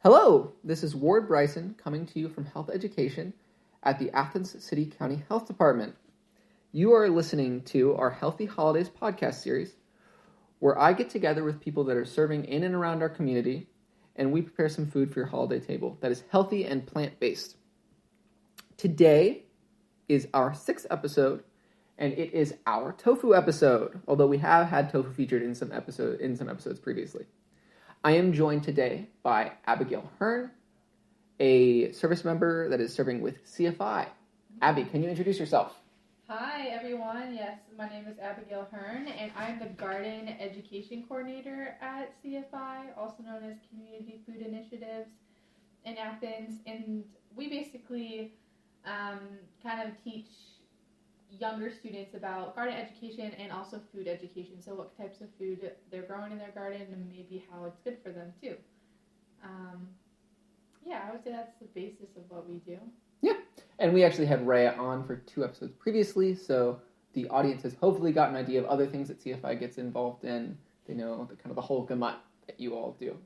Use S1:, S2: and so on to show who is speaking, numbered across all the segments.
S1: Hello, this is Ward Bryson coming to you from Health Education at the Athens City County Health Department. You are listening to our Healthy Holidays podcast series, where I get together with people that are serving in and around our community, and we prepare some food for your holiday table that is healthy and plant-based. Today is our 6th episode, and it is our tofu episode, although we have had tofu featured in some episodes previously. I am joined today by Abigail Hearne, a service member that is serving with CFI. Abby, can you introduce yourself?
S2: Hi, everyone. Yes, my name is Abigail Hearne, and I'm the Garden Education Coordinator at CFI, also known as Community Food Initiatives in Athens. And we basically kind of teach younger students about garden education and also food education. So what types of food they're growing in their garden and maybe how it's good for them too. I would say that's the basis of what we do.
S1: Yeah, and we actually had Rhea on for 2 episodes previously, so the audience has hopefully got an idea of other things that CFI gets involved in. They know the whole gamut that you all do.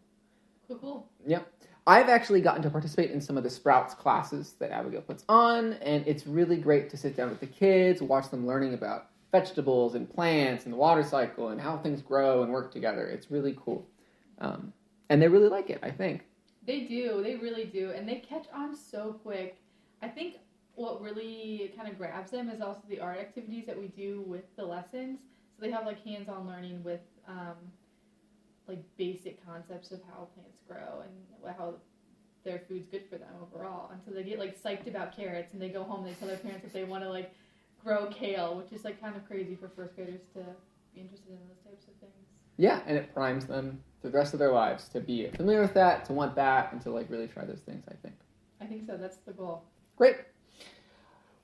S2: Cool.
S1: Yeah. I've actually gotten to participate in some of the Sprouts classes that Abigail puts on, and it's really great to sit down with the kids, watch them learning about vegetables and plants and the water cycle and how things grow and work together. It's really cool. And they really like it, I think.
S2: They do. They really do. And they catch on so quick. I think what really kind of grabs them is also the art activities that we do with the lessons. So they have hands-on learning with basic concepts of how plants grow and how their food's good for them overall. And so they get psyched about carrots, and they go home and they tell their parents that they want to grow kale, which is kind of crazy for first graders to be interested in those types of things.
S1: Yeah, and it primes them for the rest of their lives to be familiar with that, to want that, and to really try those things, I think.
S2: I think so. That's the goal.
S1: Great.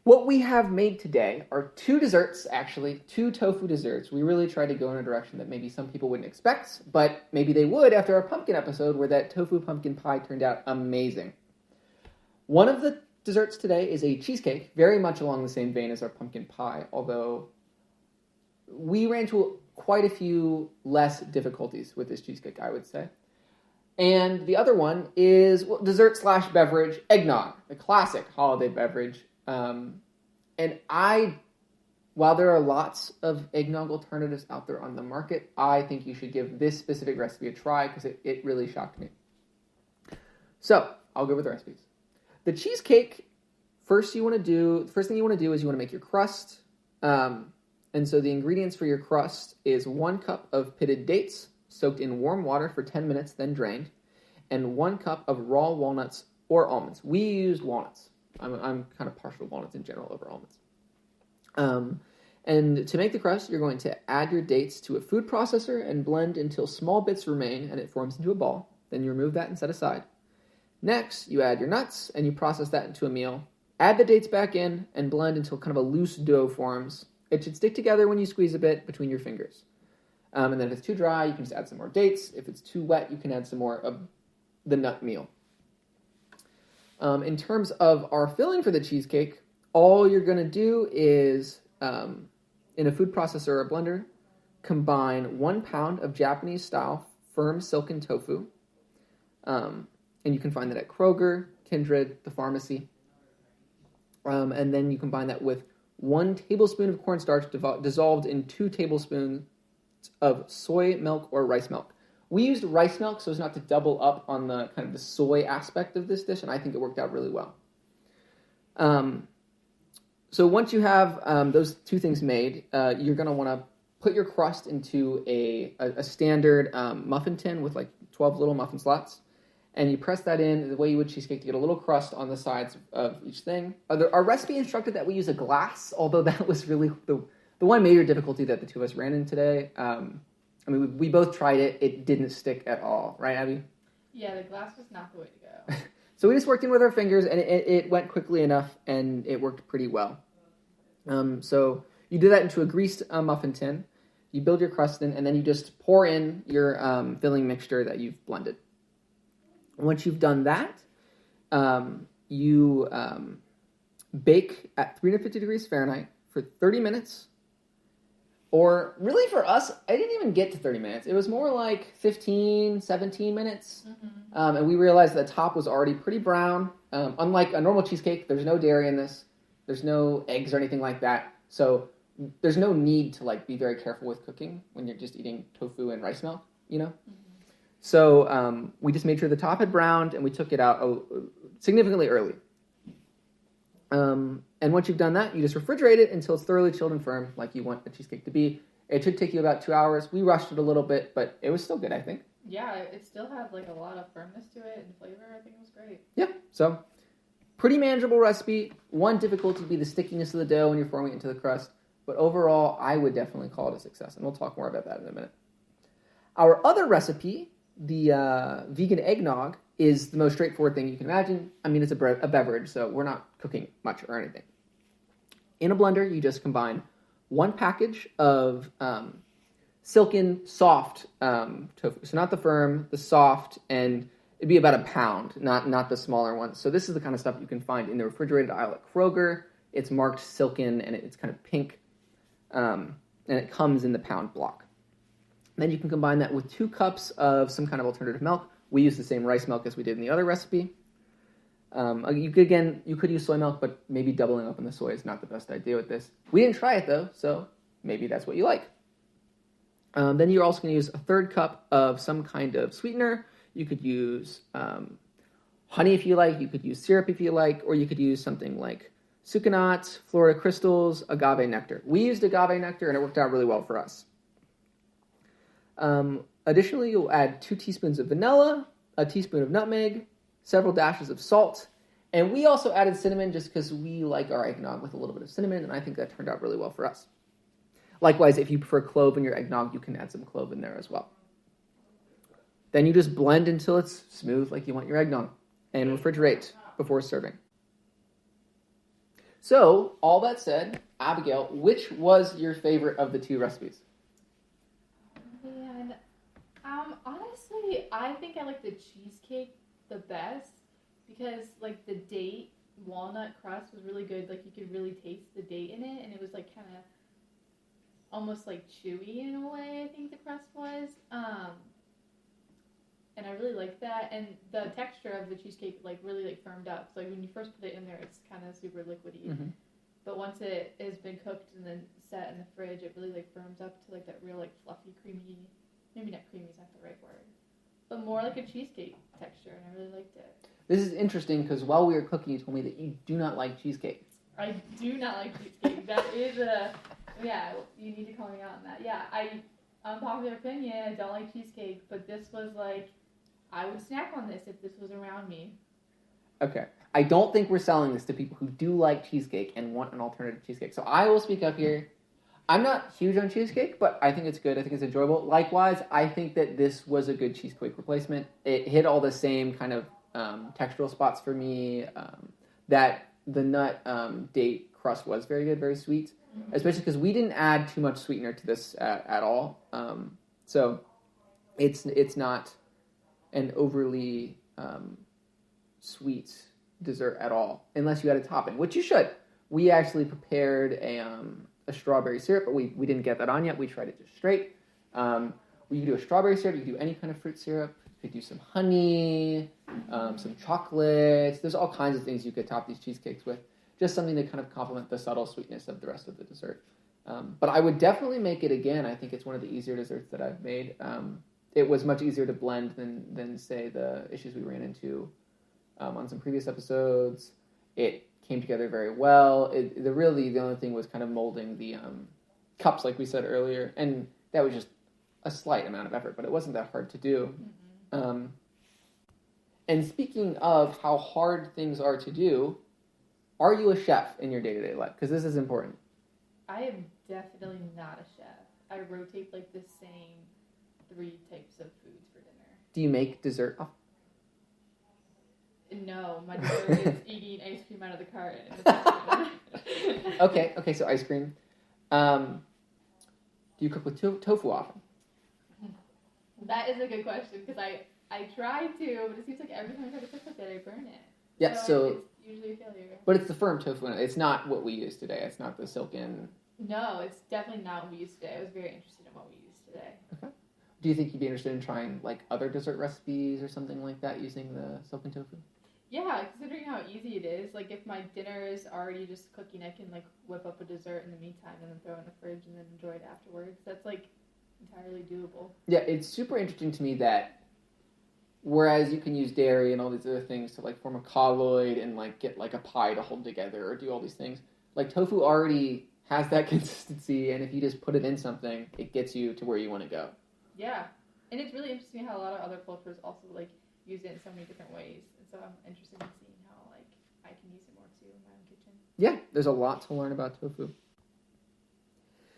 S1: What we have made today are 2 desserts, actually, 2 tofu desserts. We really tried to go in a direction that maybe some people wouldn't expect, but maybe they would after our pumpkin episode where that tofu pumpkin pie turned out amazing. One of the desserts today is a cheesecake, very much along the same vein as our pumpkin pie, although we ran into quite a few less difficulties with this cheesecake, I would say. And the other one is dessert/beverage, eggnog, the classic holiday beverage. While there are lots of eggnog alternatives out there on the market, I think you should give this specific recipe a try because it really shocked me. So, I'll go with the recipes. The cheesecake, first thing you want to do is you want to make your crust. And so the ingredients for your crust is 1 cup of pitted dates soaked in warm water for 10 minutes, then drained, and 1 cup of raw walnuts or almonds. We used walnuts. I'm kind of partial to walnuts in general over almonds. And to make the crust, you're going to add your dates to a food processor and blend until small bits remain and it forms into a ball. Then you remove that and set aside. Next, you add your nuts and you process that into a meal. Add the dates back in and blend until kind of a loose dough forms. It should stick together when you squeeze a bit between your fingers. And then if it's too dry, you can just add some more dates. If it's too wet, you can add some more of the nut meal. In terms of our filling for the cheesecake, all you're going to do is, in a food processor or a blender, combine 1 pound of Japanese-style firm silken tofu. And you can find that at Kroger, Kindred, the pharmacy. And then you combine that with 1 tablespoon of cornstarch dissolved in 2 tablespoons of soy milk or rice milk. We used rice milk so as not to double up on the kind of the soy aspect of this dish, and I think it worked out really well. So once you have those 2 things made, you're going to want to put your crust into a standard muffin tin with 12 little muffin slots, and you press that in the way you would cheesecake to get a little crust on the sides of each thing. Our recipe instructed that we use a glass, although that was really the one major difficulty that the 2 of us ran into today. We both tried it. It didn't stick at all. Right, Abby?
S2: Yeah, the glass was not the way to go.
S1: So we just worked in with our fingers, and it went quickly enough, and it worked pretty well. So you do that into a greased muffin tin. You build your crust in, and then you just pour in your filling mixture that you've blended. Once you've done that, you bake at 350 degrees Fahrenheit for 30 minutes. Or really for us, I didn't even get to 30 minutes. It was more like 15, 17 minutes. And we realized the top was already pretty brown. Unlike a normal cheesecake, there's no dairy in this. There's no eggs or anything like that. So there's no need to like be very careful with cooking when you're just eating tofu and rice milk, you know? So we just made sure the top had browned, and we took it out significantly early. And once you've done that, you just refrigerate it until it's thoroughly chilled and firm, like you want a cheesecake to be. It should take you about 2 hours. We rushed it a little bit, but it was still good, I think.
S2: Yeah, it still had like a lot of firmness to it and flavor. I think it was great.
S1: Yeah, so pretty manageable recipe. One difficulty would be the stickiness of the dough when you're forming it into the crust. But overall, I would definitely call it a success, and we'll talk more about that in a minute. Our other recipe, the vegan eggnog, is the most straightforward thing you can imagine. I mean, it's a beverage, so we're not cooking much or anything. In a blender, you just combine 1 package of silken, soft tofu. So not the firm, the soft, and it'd be about a pound, not the smaller ones. So this is the kind of stuff you can find in the refrigerated aisle at Kroger. It's marked silken, and it's kind of pink, and it comes in the pound block. Then you can combine that with 2 cups of some kind of alternative milk. We use the same rice milk as we did in the other recipe. You could use soy milk, but maybe doubling up on the soy is not the best idea with this. We didn't try it though, so maybe that's what you like. Then you're also going to use a 1/3 cup of some kind of sweetener. You could use honey if you like. You could use syrup if you like, or you could use something like sucanat, Florida crystals, agave nectar. We used agave nectar, and it worked out really well for us. Additionally, you'll add 2 teaspoons of vanilla, a teaspoon of nutmeg, several dashes of salt, and we also added cinnamon just because we like our eggnog with a little bit of cinnamon, and I think that turned out really well for us. Likewise, if you prefer clove in your eggnog, you can add some clove in there as well. Then you just blend until it's smooth like you want your eggnog, and refrigerate before serving. So, all that said, Abigail, which was your favorite of the 2 recipes?
S2: Man, honestly, I think I like the cheesecake the best because like the date walnut crust was really good. Like you could really taste the date in it, and it was like kind of almost like chewy in a way. I think the crust was, and I really liked that. And the texture of the cheesecake like really like firmed up. So like when you first put it in there, it's kind of super liquidy. Mm-hmm. But once it has been cooked and then set in the fridge, it really like firms up to like that real like fluffy, creamy. Maybe not creamy is not the right word, but more like a cheesecake texture, and I really liked it. This is interesting because while we were cooking, you told me that you do not like cheesecake. I do not like cheesecake. That is you need to call me out on that. Yeah, unpopular opinion, I don't like cheesecake, but this was like, I would snack on this if this was around me. Okay. I don't think we're selling this to people who do like cheesecake and want an alternative cheesecake. So I will speak up here. I'm not huge on cheesecake, but I think it's good. I think it's enjoyable. Likewise, I think that this was a good cheesecake replacement. It hit all the same kind of textural spots for me. That the nut date crust was very good, very sweet, especially because we didn't add too much sweetener to this at all. So it's not an overly sweet dessert at all, unless you add a topping, which you should. We actually prepared a strawberry syrup, but we didn't get that on yet. We tried it just straight. You could do a strawberry syrup. You could do any kind of fruit syrup. You could do some honey, some chocolates. There's all kinds of things you could top these cheesecakes with. Just something to kind of complement the subtle sweetness of the rest of the dessert. But I would definitely make it again. I think it's one of the easier desserts that I've made. It was much easier to blend than say, the issues we ran into on some previous episodes. It came together very well. The only thing was kind of molding the cups, like we said earlier, and that was just a slight amount of effort, but it wasn't that hard to do. Mm-hmm. And speaking of how hard things are to do, are you a chef in your day-to-day life? Because this is important. I am definitely not a chef. I rotate like the same 3 types of foods for dinner. Do you make dessert? Oh. No, my dessert is eating ice cream out of the carton. Okay, so ice cream. Do you cook with tofu often? That is a good question, because I try to, but it seems like every time I try to cook with it, I burn it. Yeah, so it's usually a failure. But it's the firm tofu. It's not what we use today. It's not the silken No, it's definitely not what we use today. I was very interested in what we use today.
S1: Okay. Do you think you'd be interested in trying like other dessert recipes or something like that using the silken tofu?
S2: Yeah, considering how easy it is, like if my dinner is already just cooking, I can like whip up a dessert in the meantime and then throw it in the fridge and then enjoy it afterwards. That's like entirely doable.
S1: Yeah, it's super interesting to me that whereas you can use dairy and all these other things to like form a colloid and like get like a pie to hold together or do all these things, like tofu already has that consistency, and if you just put it in something, it gets you to where you want to go.
S2: Yeah, and it's really interesting how a lot of other cultures also like use it in so many different ways, and so I'm interested in seeing how like I can use it more too in my own kitchen.
S1: Yeah, there's a lot to learn about tofu.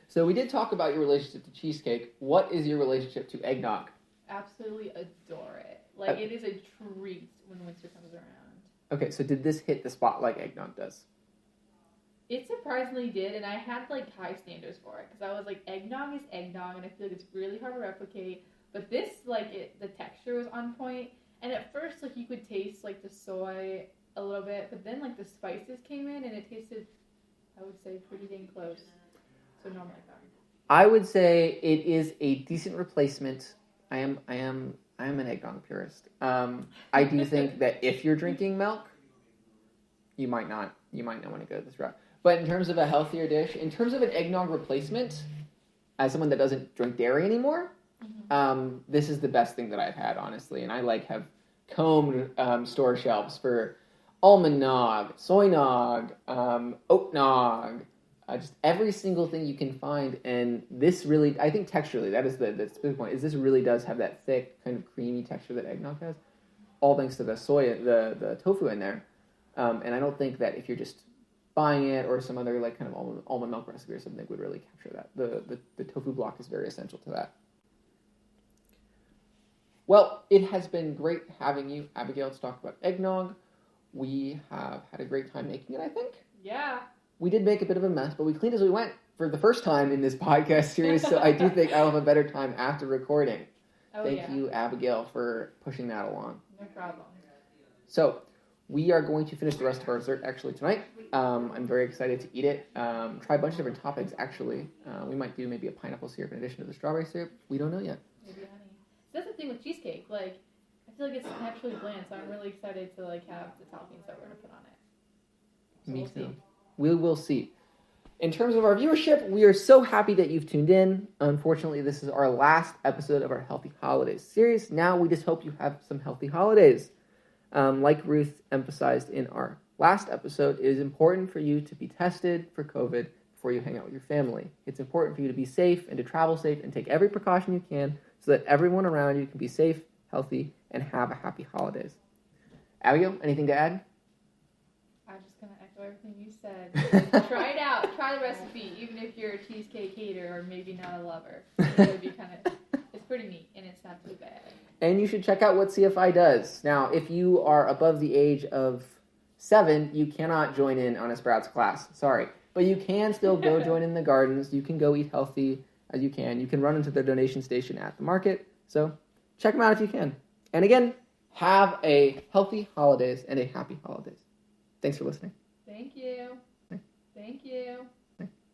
S1: So we did talk about your relationship to cheesecake. What is your relationship to eggnog?
S2: Absolutely adore it. Like it is a treat when winter comes around.
S1: Okay, so did this hit the spot like eggnog does?
S2: It surprisingly did, and I had like high standards for it because I was like, eggnog is eggnog, and I feel like it's really hard to replicate. But this, the texture was on point, and at first, like you could taste like the soy a little bit, but then like the spices came in, and it tasted, I would say, pretty dang close. So normally
S1: I would say it is a decent replacement. I am an eggnog purist. I do think that if you're drinking milk, you might not want to go this route. But in terms of a healthier dish, in terms of an eggnog replacement, as someone that doesn't drink dairy anymore, this is the best thing that I've had, honestly. And I have combed store shelves for almond nog, soy nog, oat nog, just every single thing you can find. And this really, I think texturally, that is the specific point, is this really does have that thick, kind of creamy texture that eggnog has, all thanks to the soy, the tofu in there. And I don't think that if you're just buying it or some other like kind of almond milk recipe or something would really capture that. The tofu block is very essential to that. Well, it has been great having you, Abigail, to talk about eggnog. We have had a great time making it, I think.
S2: Yeah.
S1: We did make a bit of a mess, but we cleaned as we went for the first time in this podcast series, so I do think I'll have a better time after recording. Thank you, Abigail, for pushing that along.
S2: No problem.
S1: So, we are going to finish the rest of our dessert actually tonight. I'm very excited to eat it. Try a bunch of different toppings, actually. We might do maybe a pineapple syrup in addition to the strawberry syrup. We don't know yet.
S2: Maybe honey. So that's the thing with cheesecake. Like, I feel like it's naturally bland, so I'm really excited to like have the toppings that we're going to put on it. So
S1: Me
S2: we'll
S1: too.
S2: See.
S1: We will see. In terms of our viewership, we are so happy that you've tuned in. Unfortunately, this is our last episode of our Healthy Holidays series. Now we just hope you have some healthy holidays. Like Ruth emphasized in our last episode, it is important for you to be tested for COVID before you hang out with your family. It's important for you to be safe and to travel safe and take every precaution you can so that everyone around you can be safe, healthy, and have a happy holidays. Abigail, anything to add?
S2: I'm just going to echo everything you said. Try it out. Try the recipe, even if you're a cheesecake hater or maybe not a lover. It's pretty neat, and it's not too bad.
S1: And you should check out what CFI does. Now, if you are above the age of 7, you cannot join in on a Sprouts class. Sorry. But you can still go join in the gardens. You can go eat healthy as you can. You can run into their donation station at the market. So check them out if you can. And again, have a healthy holidays and a happy holidays. Thanks for listening.
S2: Thank you. Thank you.